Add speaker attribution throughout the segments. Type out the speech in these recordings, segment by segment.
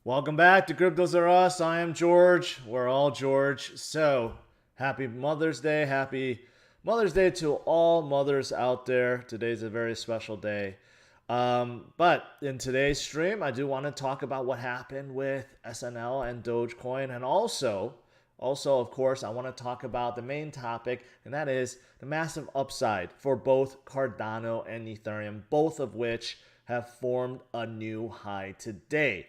Speaker 1: Welcome back to Cryptos Are Us. I am George. We're all George. So, happy Mother's Day. Happy Mother's Day to all mothers out there. Today's a very special day. But in today's stream, I do want to talk about what happened with SNL and Dogecoin. And also, of course, I want to talk about the main topic, and that is the massive upside for both Cardano and Ethereum, both of which have formed a new high today.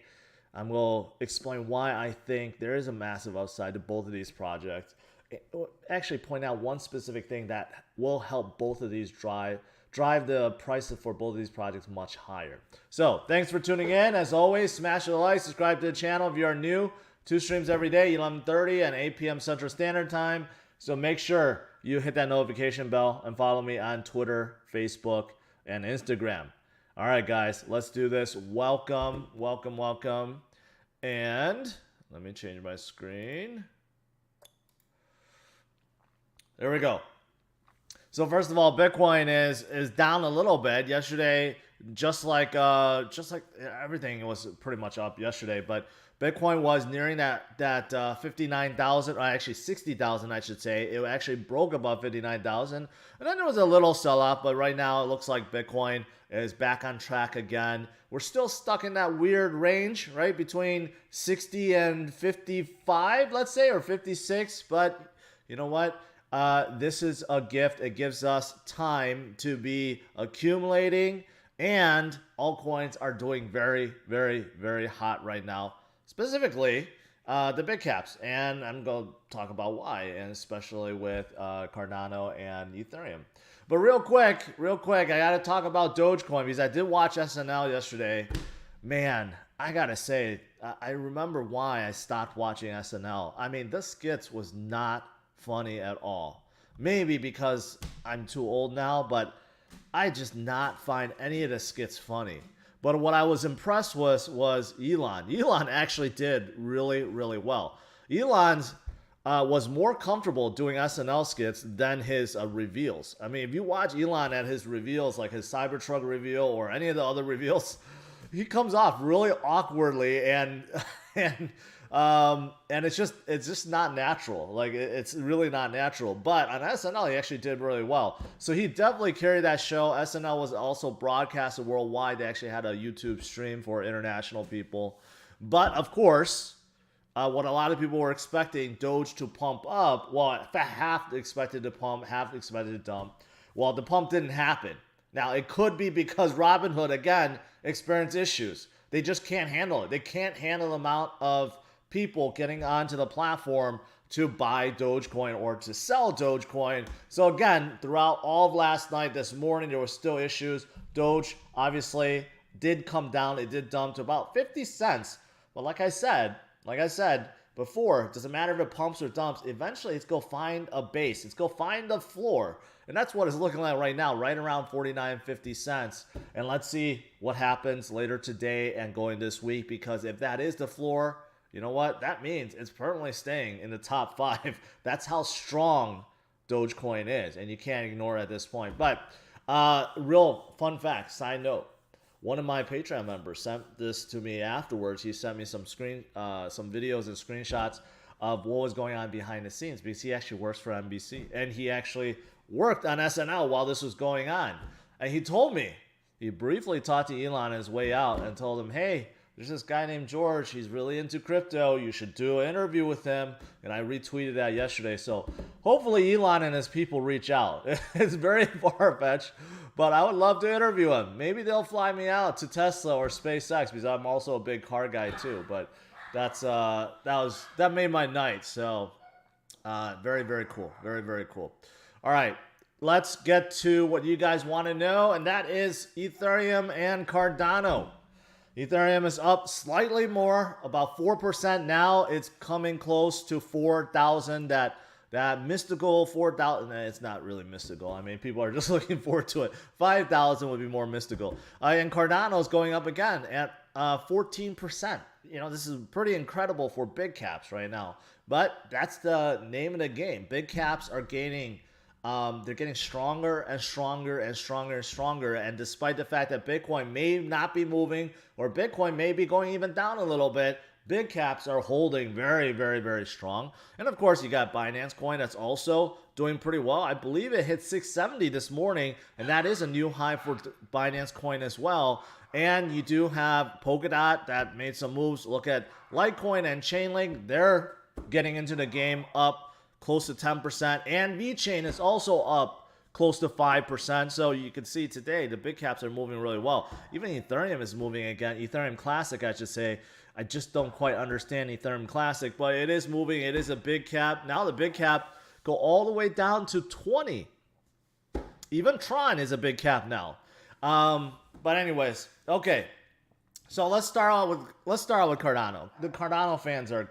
Speaker 1: I will explain why I think there is a massive upside to both of these projects. Actually, point out one specific thing that will help both of these drive the prices for both of these projects much higher. So, thanks for tuning in. As always, smash the like, subscribe to the channel if you are new. 2 streams every day, 11:30 and 8 p.m. Central Standard Time. So make sure you hit that notification bell and follow me on Twitter, Facebook, and Instagram. All right, guys, let's do this. Welcome. And let me change my screen. There we go. So first of all, Bitcoin is down a little bit yesterday, just like everything was pretty much up yesterday, but Bitcoin was nearing that 59,000, or actually 60,000, I should say. It actually broke above 59,000, and then there was a little sell-off. But right now, it looks like Bitcoin is back on track again. We're still stuck in that weird range, right, between 60 and 55, let's say, or 56. But you know what? This is a gift. It gives us time to be accumulating, and altcoins are doing very, very, very hot right now. Specifically, the big caps, and I'm going to talk about why, and especially with Cardano and Ethereum. But real quick, I got to talk about Dogecoin because I did watch SNL yesterday. Man, I got to say, I remember why I stopped watching SNL. I mean, this skits was not funny at all. Maybe because I'm too old now, but I just not find any of the skits funny. But what I was impressed was Elon. Elon actually did really, really well. Elon's was more comfortable doing SNL skits than his reveals. I mean, if you watch Elon at his reveals, like his Cybertruck reveal or any of the other reveals, he comes off really awkwardly and it's just not natural. Like it's really not natural. But on SNL, he actually did really well. So he definitely carried that show. SNL was also broadcasted worldwide. They actually had a YouTube stream for international people. But of course, what a lot of people were expecting Doge to pump up. Well, half expected to pump, half expected to dump. Well, the pump didn't happen. Now, it could be because Robinhood, again, experienced issues. They just can't handle it. They can't handle the amount of people getting onto the platform to buy Dogecoin or to sell Dogecoin. So again, throughout all of last night, this morning, there were still issues. Doge obviously did come down. It did dump to about 50 cents. But like I said before, it doesn't matter if it pumps or dumps. Eventually, it's going to find a base. It's going to find the floor. And that's what it's looking like right now, right around 49, 50 cents. And let's see what happens later today and going this week, because if that is the floor, you know what? That means it's permanently staying in the top 5. That's how strong Dogecoin is, and you can't ignore it at this point. But real fun fact, side note, one of my Patreon members sent this to me afterwards. He sent me some videos and screenshots of what was going on behind the scenes, because he actually works for NBC, and he actually worked on SNL while this was going on. And he told me, he briefly talked to Elon on his way out and told him, hey, there's this guy named George. He's really into crypto. You should do an interview with him. And I retweeted that yesterday. So hopefully Elon and his people reach out. It's very far-fetched, but I would love to interview him. Maybe they'll fly me out to Tesla or SpaceX, because I'm also a big car guy too. But that made my night. So very, very cool. Very, very cool. All right. Let's get to what you guys want to know, and that is Ethereum and Cardano. Ethereum is up slightly more, about 4% now. It's coming close to 4,000. That mystical 4,000. It's not really mystical. I mean, people are just looking forward to it. 5,000 would be more mystical. And Cardano is going up again at 14%. You know, this is pretty incredible for big caps right now. But that's the name of the game. Big caps are gaining they're getting stronger and stronger and stronger and stronger. And despite the fact that Bitcoin may not be moving or Bitcoin may be going even down a little bit, big caps are holding very, very, very strong. And of course, you got Binance Coin that's also doing pretty well. I believe it hit 670 this morning, and that is a new high for Binance Coin as well. And you do have Polkadot that made some moves. Look at Litecoin and Chainlink. They're getting into the game, up close to 10%. And VeChain is also up close to 5%. So you can see today the big caps are moving really well. Even Ethereum is moving again. Ethereum Classic, I should say. I just don't quite understand Ethereum Classic, but it is moving. It is a big cap. Now the big cap go all the way down to 20. Even Tron is a big cap now. But anyways, okay. So let's start out with Cardano. The Cardano fans are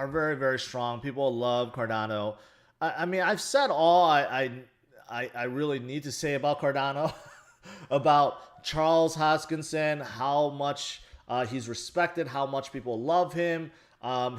Speaker 1: very, very strong. People love Cardano. I mean, I've said all I really need to say about Cardano, about Charles Hoskinson, how much he's respected, how much people love him,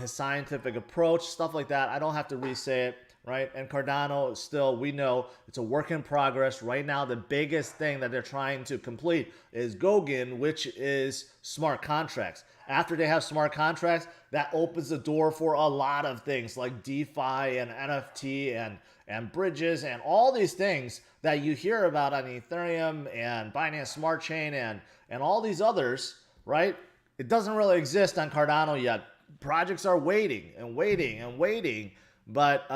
Speaker 1: his scientific approach, stuff like that. I don't have to re-say it, right? And Cardano, still, we know it's a work in progress. Right now, the biggest thing that they're trying to complete is Goguen, which is smart contracts. After they have smart contracts, that opens the door for a lot of things like DeFi and NFT and bridges and all these things that you hear about on Ethereum and Binance Smart Chain and all these others, right? It doesn't really exist on Cardano yet. Projects are waiting and waiting and waiting. But,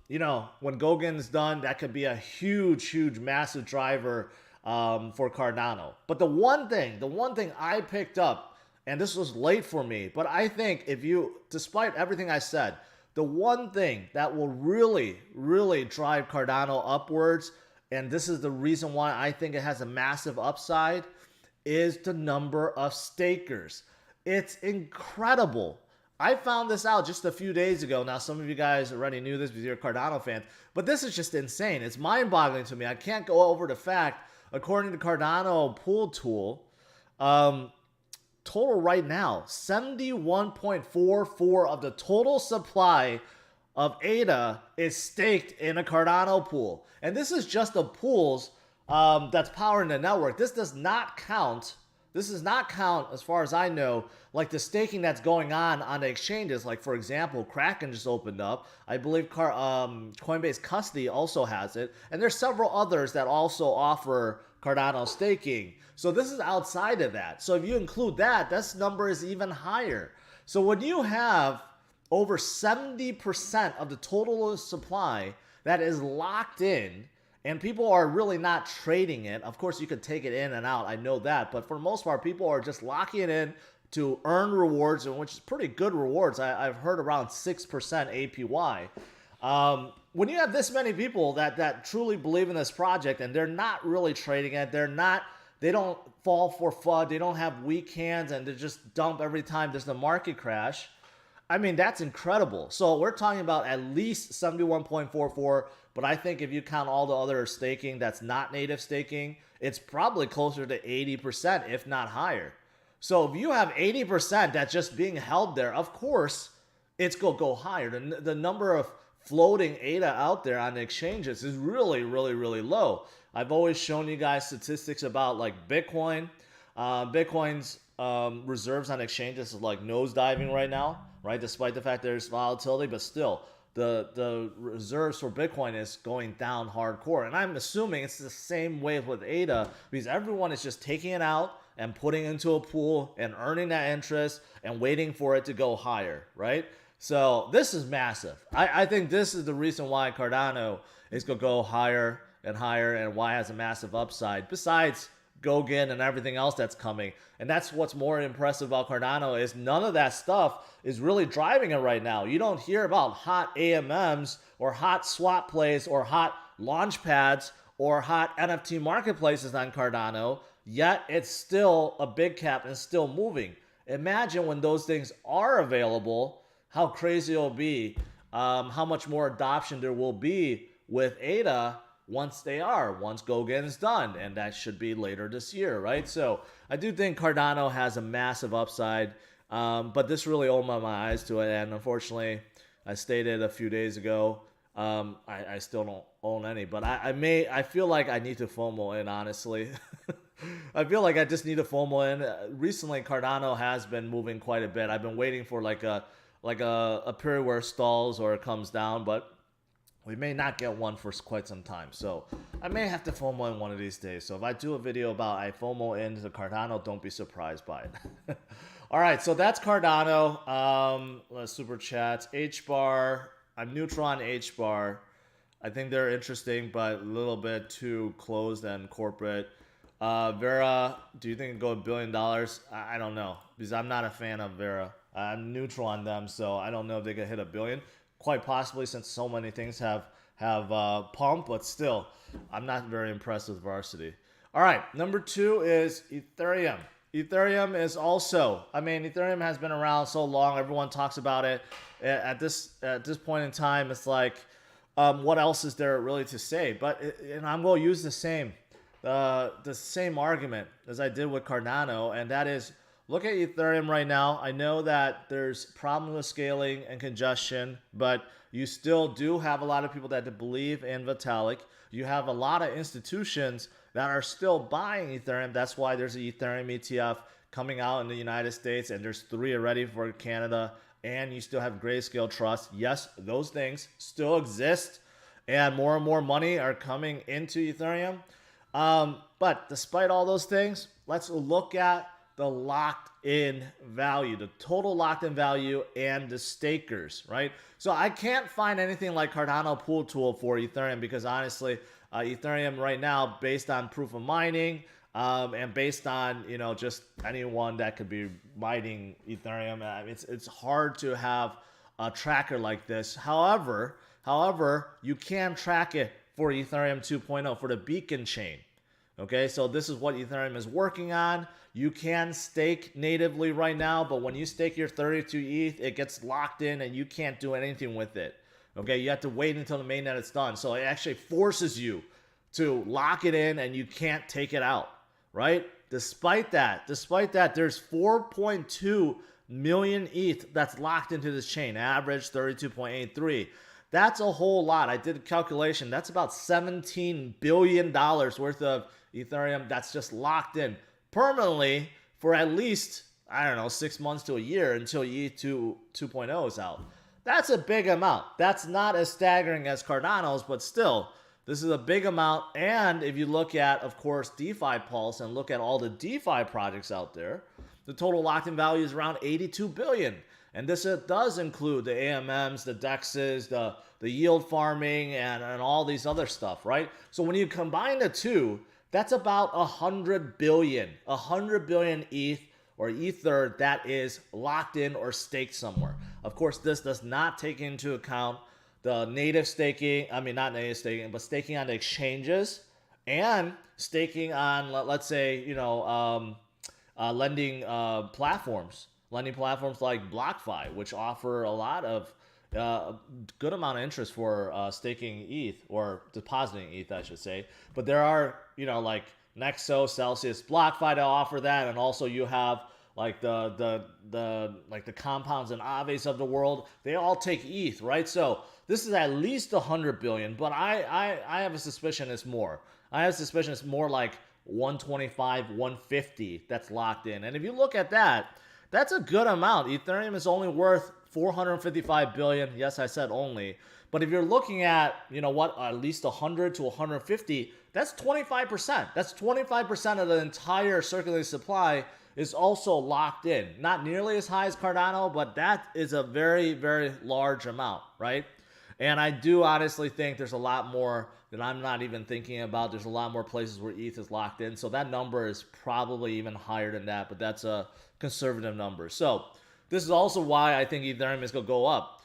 Speaker 1: you know, when Gogen's done, that could be a huge, huge, massive driver for Cardano. But the one thing I picked up, and this was late for me, but I think if you, despite everything I said, the one thing that will really, really drive Cardano upwards, and this is the reason why I think it has a massive upside, is the number of stakers. It's incredible. I found this out just a few days ago. Now, some of you guys already knew this because you're Cardano fans, but this is just insane. It's mind-boggling to me. I can't go over the fact, according to Cardano pool tool, total right now, 71.44 of the total supply of ADA is staked in a Cardano pool. And this is just the pools that's powering the network. This does not count, as far as I know, like the staking that's going on the exchanges. Like, for example, Kraken just opened up. I believe Coinbase Custody also has it. And there's several others that also offer Cardano staking. So this is outside of that. So if you include that, this number is even higher. So when you have over 70% of the total supply that is locked in, and people are really not trading it. Of course, you could take it in and out. I know that. But for the most part, people are just locking it in to earn rewards, and which is pretty good rewards. I've heard around 6% APY. When you have this many people that truly believe in this project and they're not really trading it, they don't fall for FUD, they don't have weak hands, and they just dump every time there's a market crash. I mean, that's incredible. So we're talking about at least 71.44, but I think if you count all the other staking that's not native staking, it's probably closer to 80%, if not higher. So if you have 80% that's just being held there, of course, it's going to go higher. The number of floating ADA out there on the exchanges is really, really, really low. I've always shown you guys statistics about like Bitcoin. Bitcoin's reserves on exchanges is like nosediving right now, right? Despite the fact there's volatility, but still the reserves for Bitcoin is going down hardcore. And I'm assuming it's the same way with ADA because everyone is just taking it out and putting it into a pool and earning that interest and waiting for it to go higher, right? So this is massive. I think this is the reason why Cardano is going to go higher and higher and why it has a massive upside, besides Goguen and everything else that's coming. And that's what's more impressive about Cardano is none of that stuff is really driving it right now. You don't hear about hot AMMs or hot swap plays or hot launch pads or hot NFT marketplaces on Cardano, yet it's still a big cap and still moving. Imagine when those things are available, how crazy it'll be, how much more adoption there will be with ADA once Goguen is done, and that should be later this year, right? So I do think Cardano has a massive upside, but this really opened my eyes to it, and unfortunately, I stated a few days ago, I still don't own any, but I feel like I need to FOMO in, honestly. I feel like I just need to FOMO in. Recently, Cardano has been moving quite a bit. I've been waiting for a period where it stalls or it comes down, but we may not get one for quite some time. So I may have to FOMO in one of these days. So if I do a video about I FOMO into Cardano, don't be surprised by it. All right, so that's Cardano. Super chats. H-bar. I'm neutral on H-bar. I think they're interesting, but a little bit too closed and corporate. Vera, do you think it can go $1 billion? I don't know, because I'm not a fan of Vera. I'm neutral on them, so I don't know if they can hit $1 billion. Quite possibly, since so many things have pumped, but still, I'm not very impressed with Varsity. All right, number 2 is Ethereum. Ethereum is also, Ethereum has been around so long. Everyone talks about it. At this point in time, it's like, what else is there really to say? But and I'm going to use the same argument as I did with Cardano, and that is, look at Ethereum right now. I know that there's problems with scaling and congestion, but you still do have a lot of people that believe in Vitalik. You have a lot of institutions that are still buying Ethereum. That's why there's an Ethereum ETF coming out in the United States, and there's 3 already for Canada, and you still have Grayscale Trust. Yes, those things still exist, and more money are coming into Ethereum. But despite all those things, let's look at the locked-in value, the total locked-in value, and the stakers, right? So I can't find anything like Cardano Pool Tool for Ethereum, because honestly, Ethereum right now, based on proof of mining, and based on, just anyone that could be mining Ethereum, it's hard to have a tracker like this. However, you can track it for Ethereum 2.0 for the beacon chain. Okay, so this is what Ethereum is working on. You can stake natively right now, but when you stake your 32 ETH, it gets locked in and you can't do anything with it. Okay, you have to wait until the mainnet is done. So it actually forces you to lock it in and you can't take it out, right? Despite that, there's 4.2 million ETH that's locked into this chain, average 32.83. That's a whole lot. I did a calculation. That's about $17 billion worth of Ethereum that's just locked in permanently for at least, 6 months to a year until ETH 2.0 is out. That's a big amount. That's not as staggering as Cardano's, but still, this is a big amount. And if you look at, of course, DeFi Pulse and look at all the DeFi projects out there, the total locked-in value is around 82 billion. And this does include the AMMs, the DEXs, the yield farming, and all these other stuff, right? So when you combine the two, that's about 100 billion ETH or Ether that is locked in or staked somewhere. Of course, this does not take into account the native staking, not native staking, but staking on the exchanges and staking on, let's say, lending platforms like BlockFi, which offer a lot of good amount of interest for staking ETH or depositing ETH, I should say. But there are, like Nexo, Celsius, BlockFi that offer that, and also you have like the compounds and Aves of the world. They all take ETH, right? So this is at least 100 billion, but I have a suspicion it's more. I have a suspicion it's more like 125, 150 that's locked in. And if you look at that, that's a good amount. Ethereum is only worth 455 billion. Yes, I said only. But if you're looking at, at least 100 to 150, that's 25%. That's 25% of the entire circulating supply is also locked in. Not nearly as high as Cardano, but that is a very, very large amount, right? And I do honestly think there's a lot more that I'm not even thinking about. There's a lot more places where ETH is locked in. So that number is probably even higher than that, but that's a conservative number. So this is also why I think Ethereum is going to go up,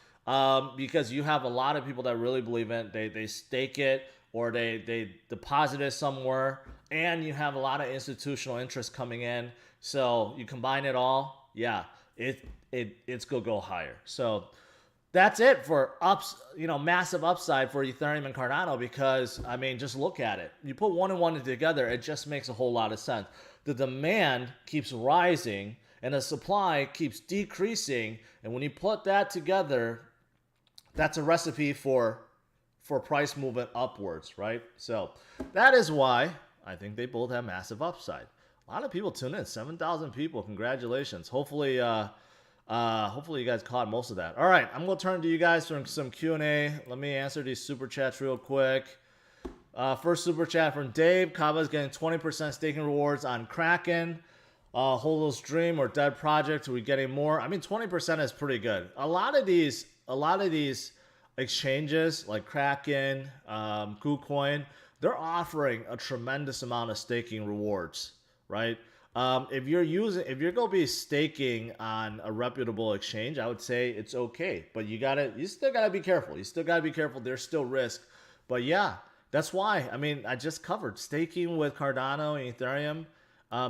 Speaker 1: because you have a lot of people that really believe in it. They stake it or they deposit it somewhere, and you have a lot of institutional interest coming in. So you combine it all, yeah, it's going to go higher. So that's it for massive upside for Ethereum and Cardano, because, just look at it. You put one and one together, it just makes a whole lot of sense. The demand keeps rising and the supply keeps decreasing. And when you put that together, that's a recipe for for price movement upwards, right? So that is why I think they both have massive upside. A lot of people tune in, 7,000 people. Congratulations. Hopefully you guys caught most of that. All right, I'm gonna turn to you guys for some Q&A. Let me answer these super chats real quick. First super chat from Dave. Kava is getting 20% staking rewards on Kraken. Holo's Dream or Dead Project. Are we getting more? I mean, 20% is pretty good. A lot of these exchanges like Kraken, KuCoin, they're offering a tremendous amount of staking rewards, right? If you're gonna be staking on a reputable exchange, I would say it's okay, but you still gotta be careful. There's still risk, but yeah, that's why. I mean, I just covered staking with Cardano and Ethereum.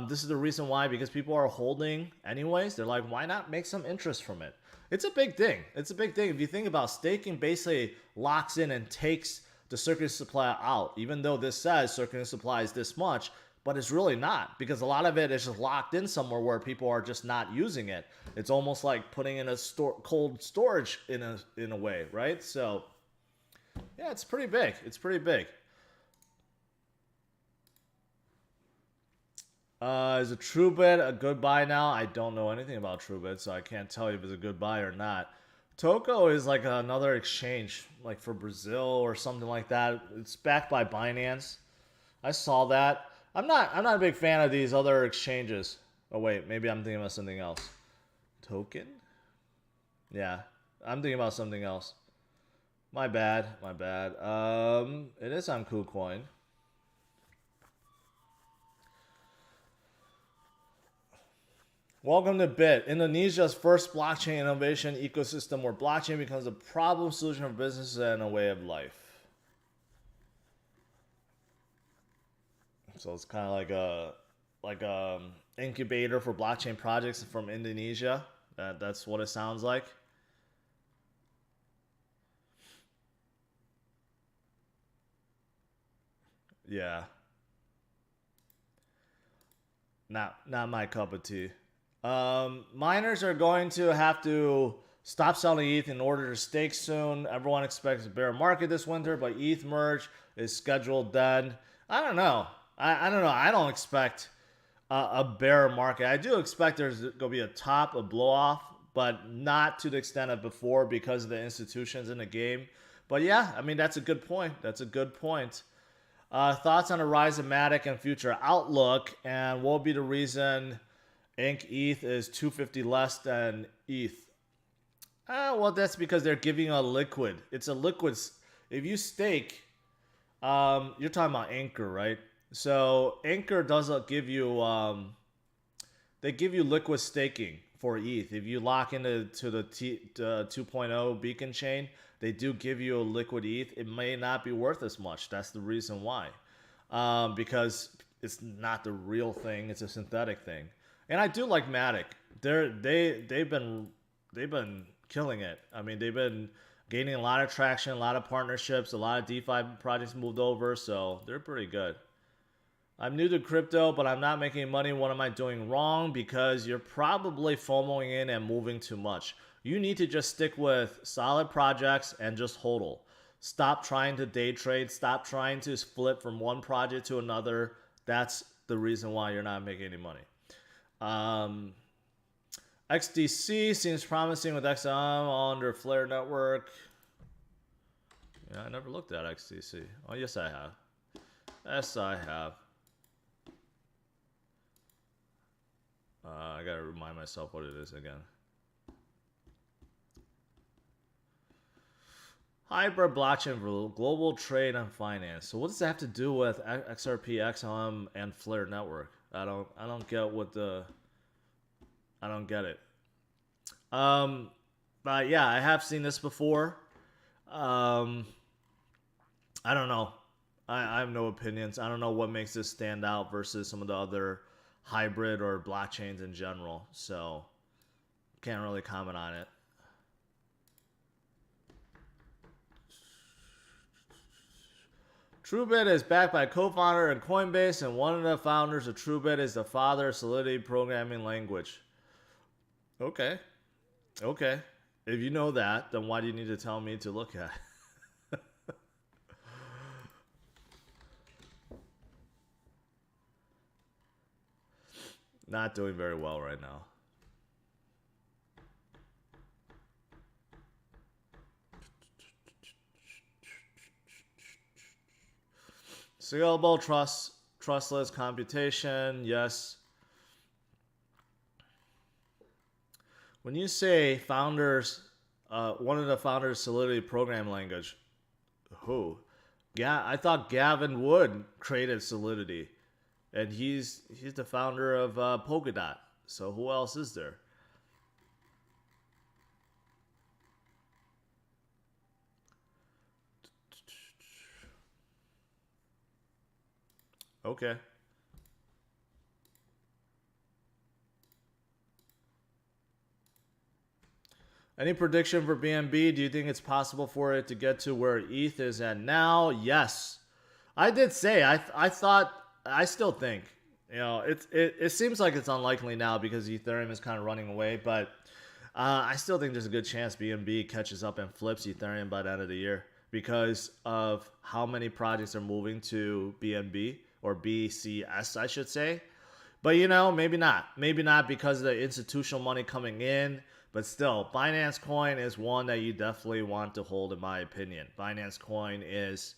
Speaker 1: This is the reason why, because people are holding anyways. They're like, why not make some interest from it? It's a big thing. If you think about staking, basically locks in and takes the circuit supply out, even though this says circuit supply is this much, but it's really not, because a lot of it is just locked in somewhere where people are just not using it. It's almost like putting in a cold storage in a way, right? So yeah, it's pretty big. Is a TrueBit a good buy now? I don't know anything about TrueBit, so I can't tell you if it's a good buy or not. Toko is like another exchange, like for Brazil or something like that. It's backed by Binance. I saw that. I'm not a big fan of these other exchanges. Oh wait, maybe I'm thinking about something else. Token? Yeah, I'm thinking about something else. My bad. It is on KuCoin. Welcome to Bit, Indonesia's first blockchain innovation ecosystem where blockchain becomes a problem solution for businesses and a way of life. So it's kind of like a incubator for blockchain projects from Indonesia. That's what it sounds like. Yeah. Not my cup of tea. Miners are going to have to stop selling ETH in order to stake soon. Everyone expects a bear market this winter, but ETH merge is scheduled then. I don't know. I don't know. I don't expect a bear market. I do expect there's going to be a top, a blow off, but not to the extent of before because of the institutions in the game. But yeah, I mean, that's a good point. Thoughts on the rise of Matic and future outlook, and what will be the reason Inc. ETH is 250 less than ETH? Well, that's because they're giving a liquid. It's a liquid. If you stake, you're talking about Anchor, right? So Anchor doesn't give you. They give you liquid staking for ETH. If you lock into the 2.0 beacon chain, they do give you a liquid ETH. It may not be worth as much. That's the reason why, because it's not the real thing. It's a synthetic thing. And I do like Matic. They've been killing it. I mean, they've been gaining a lot of traction, a lot of partnerships, a lot of DeFi projects moved over, so they're pretty good. I'm new to crypto, but I'm not making money. What am I doing wrong? Because you're probably FOMOing in and moving too much. You need to just stick with solid projects and just hodl. Stop trying to day trade. Stop trying to flip from one project to another. That's the reason why you're not making any money. XDC seems promising with XM all under Flare Network. Yeah, I never looked at XDC. Oh, yes, I have. I gotta remind myself what it is again. Hybrid blockchain for global trade and finance. So what does that have to do with XRP, XLM, and Flare Network? I don't get it. But yeah, I have seen this before. I don't know. I have no opinions. I don't know what makes this stand out versus some of the other hybrid or blockchains in general. So can't really comment on it. TrueBit is backed by co-founder and Coinbase, and one of the founders of TrueBit is the father of Solidity programming language. Okay. If you know that, then why do you need to tell me to look at it? Not doing very well right now. Scalable trustless computation, yes. When you say founders, one of the founders Solidity programming language, who? Yeah, I thought Gavin Wood created Solidity, and he's the founder of Polkadot. So who else is there? Okay. Any prediction for BNB? Do you think it's possible for it to get to where ETH is at now? Yes. I did say I thought I still think it seems like it's unlikely now because Ethereum is kind of running away, but I still think there's a good chance BNB catches up and flips Ethereum by the end of the year because of how many projects are moving to BNB or BCS, I should say. But maybe not. Maybe not because of the institutional money coming in. But still, Binance Coin is one that you definitely want to hold, in my opinion. Binance Coin is,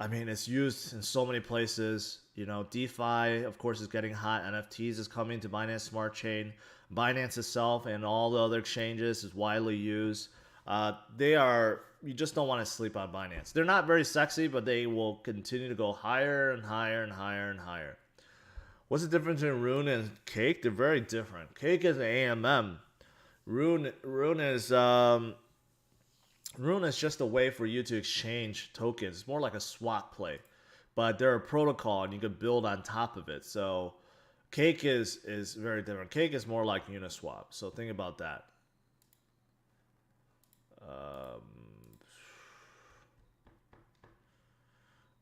Speaker 1: it's used in so many places. DeFi, of course, is getting hot. NFTs is coming to Binance Smart Chain. Binance itself and all the other exchanges is widely used. You just don't want to sleep on Binance. They're not very sexy, but they will continue to go higher and higher and higher and higher. What's the difference between Rune and Cake? They're very different. Cake is an AMM. Rune is just a way for you to exchange tokens. It's more like a swap play, but they're a protocol and you can build on top of it. So Cake is very different. Cake is more like Uniswap. So think about that.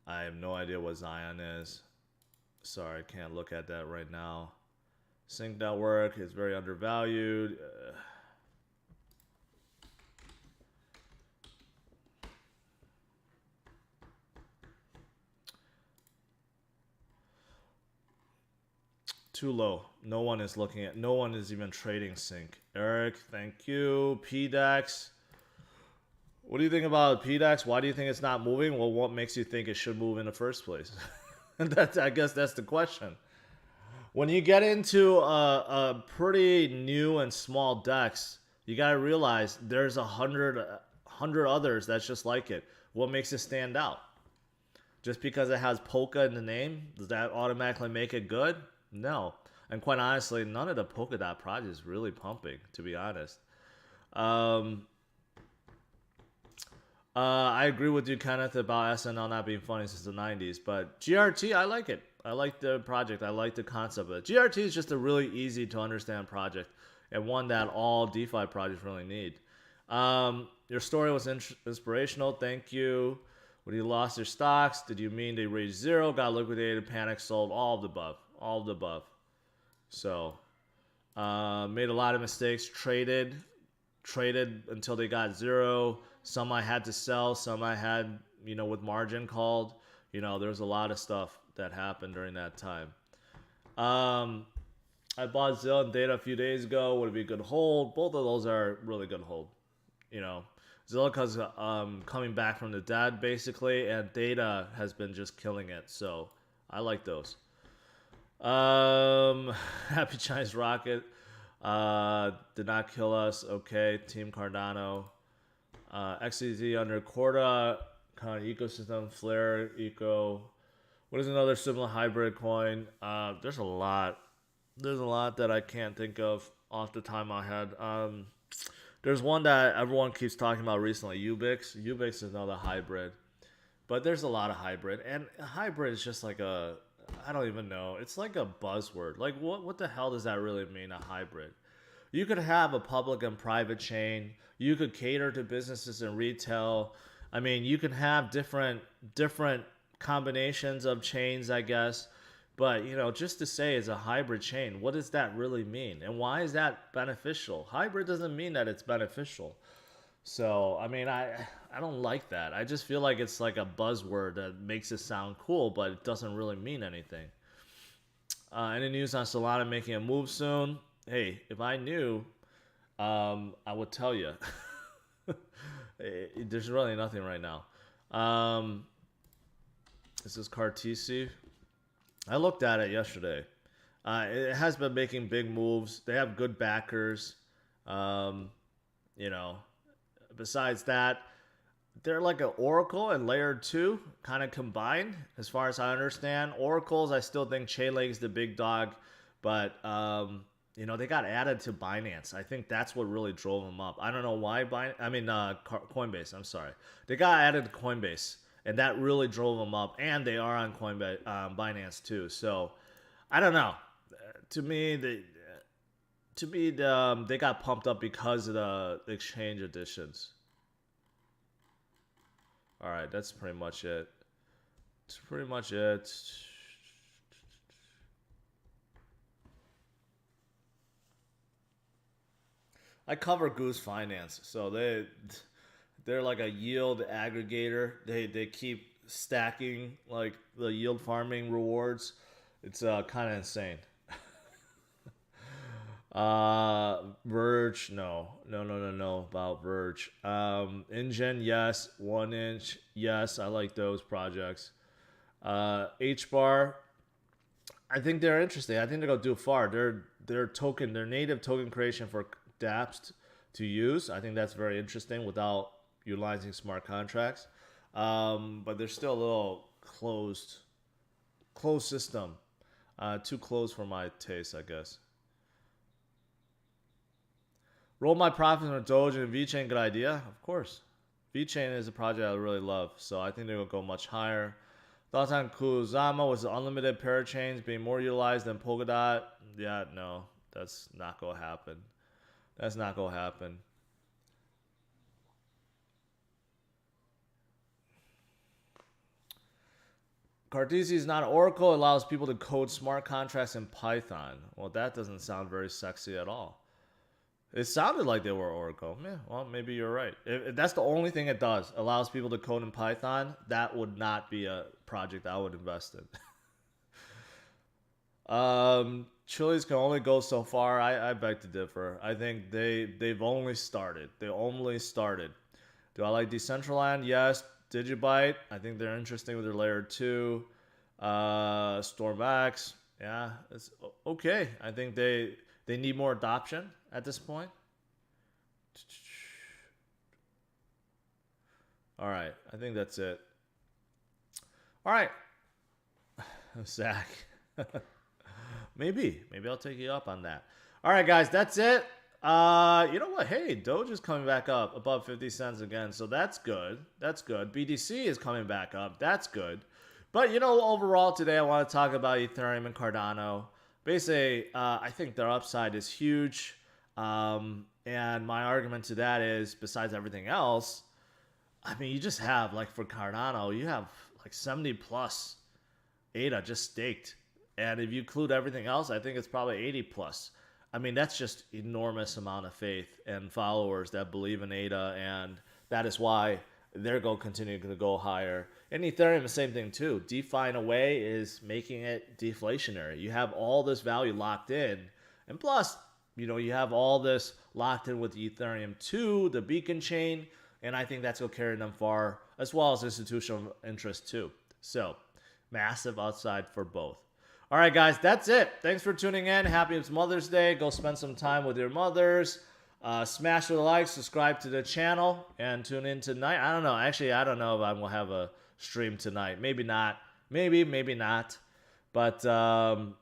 Speaker 1: I have no idea what Zion is. Sorry, I can't look at that right now. Sync network is very undervalued. Too low. No one is even trading Sync. Eric, thank you. PDAX. What do you think about PDAX? Why do you think it's not moving? Well, what makes you think it should move in the first place? I guess that's the question. When you get into a pretty new and small DEX, you got to realize there's 100 others that's just like it. What makes it stand out? Just because it has Polka in the name, does that automatically make it good? No. And quite honestly, none of the Polkadot projects is really pumping, to be honest. I agree with you, Kenneth, about SNL not being funny since the 90s. But GRT, I like it. I like the project. I like the concept of it. GRT is just a really easy to understand project and one that all DeFi projects really need. Your story was inspirational. Thank you. When you lost your stocks, did you mean they raised zero, got liquidated, panicked, sold? All of the above. All of the above. So, made a lot of mistakes. Traded until they got zero. Some I had to sell. Some I had, with margin called. There's a lot of stuff that happened during that time. I bought Zilla and Data a few days ago. Would it be a good hold? Both of those are really good hold. Zillica's coming back from the dead, basically, and Data has been just killing it. So I like those. Happy Chinese Rocket. Did not kill us. Okay. Team Cardano. XCZ under Corda. Kind of ecosystem. Flare. Eco. What is another similar hybrid coin? There's a lot. There's a lot that I can't think of off the top of my head. There's one that everyone keeps talking about recently, Ubix. Ubix is another hybrid. But there's a lot of hybrid. And hybrid is just like I don't even know. It's like a buzzword. Like, what the hell does that really mean, a hybrid? You could have a public and private chain. You could cater to businesses and retail. You can have different combinations of chains, I guess. But, just to say it's a hybrid chain, what does that really mean? And why is that beneficial? Hybrid doesn't mean that it's beneficial. So, I don't like that. I just feel like it's like a buzzword that makes it sound cool, but it doesn't really mean anything. Any news on Solana making a move soon? Hey, if I knew, I would tell you. There's really nothing right now. This is Cartesi. I looked at it yesterday. It has been making big moves. They have good backers. You know, besides that, they're like an Oracle and Layer 2 kind of combined, as far as I understand. Oracles, I still think Chainlink's the big dog, but you know, they got added to Binance. I think that's what really drove them up. I don't know why. Coinbase. I'm sorry. They got added to Coinbase, and that really drove them up. And they are on Coinbase, Binance too. So I don't know. To me, they got pumped up because of the exchange additions. All right, that's pretty much it. That's pretty much it. I cover Goose Finance, so they're like a yield aggregator. They keep stacking like the yield farming rewards. It's kind of insane. Verge, no. About Verge. InGen, yes. 1inch, yes. I like those projects. HBAR, I think they're interesting. I think they're gonna do far. Their native token creation for dApps to use. I think that's very interesting without utilizing smart contracts. But they're still a little closed system. Too closed for my taste, I guess. Roll my profits on Doge and VeChain, good idea? Of course. VeChain is a project I really love, so I think they will go much higher. Thoughts on Kusama with unlimited parachains being more utilized than Polkadot? Yeah, no, that's not going to happen. That's not going to happen. Cartesi is not Oracle. It allows people to code smart contracts in Python. Well, that doesn't sound very sexy at all. It sounded like they were Oracle. Yeah, well, maybe you're right. If that's the only thing it does, allows people to code in Python, that would not be a project I would invest in. Chili's can only go so far. I beg to differ. I think they've only started. They only started. Do I like Decentraland? Yes. Digibyte, I think they're interesting with their Layer 2. StormX, yeah, it's okay. I think they need more adoption at this point. All right, I think that's it. All right, Zach. maybe I'll take you up on that. All right, guys, that's it. You know what? Hey, Doge is coming back up above 50 cents again, so that's good. That's good. BTC is coming back up. That's good. But, you know, overall today I want to talk about Ethereum and Cardano. Basically, I think their upside is huge. And my argument to that is, besides everything else, I mean, you just have, like for Cardano, you have like 70 plus ADA just staked. And if you include everything else, I think it's probably 80 plus. I mean, that's just enormous amount of faith and followers that believe in ADA, and that is why they're going to continue to go higher. And Ethereum, the same thing too. DeFi in a way is making it deflationary. You have all this value locked in, and plus, you know, you have all this locked in with Ethereum 2, the beacon chain, and I think that's going to carry them far, as well as institutional interest too. So, massive upside for both. All right, guys, that's it. Thanks for tuning in. Happy Mother's Day. Go spend some time with your mothers. Smash the like, subscribe to the channel, and tune in tonight. I don't know. Actually, I don't know if I'm going to have a stream tonight. Maybe not. Maybe not. But,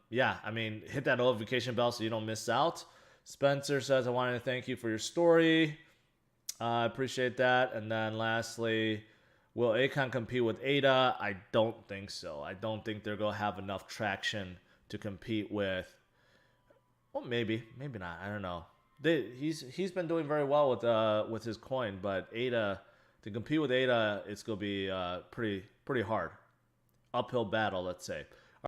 Speaker 1: yeah, I mean, hit that notification bell so you don't miss out. Spencer says, I wanted to thank you for your story. I appreciate that. And then lastly, will Acon compete with ADA? I don't think so. I don't think they're going to have enough traction to compete with. Well, maybe not. I don't know. He's been doing very well with his coin, but ADA, to compete with ADA, it's going to be pretty hard. Uphill battle, let's say.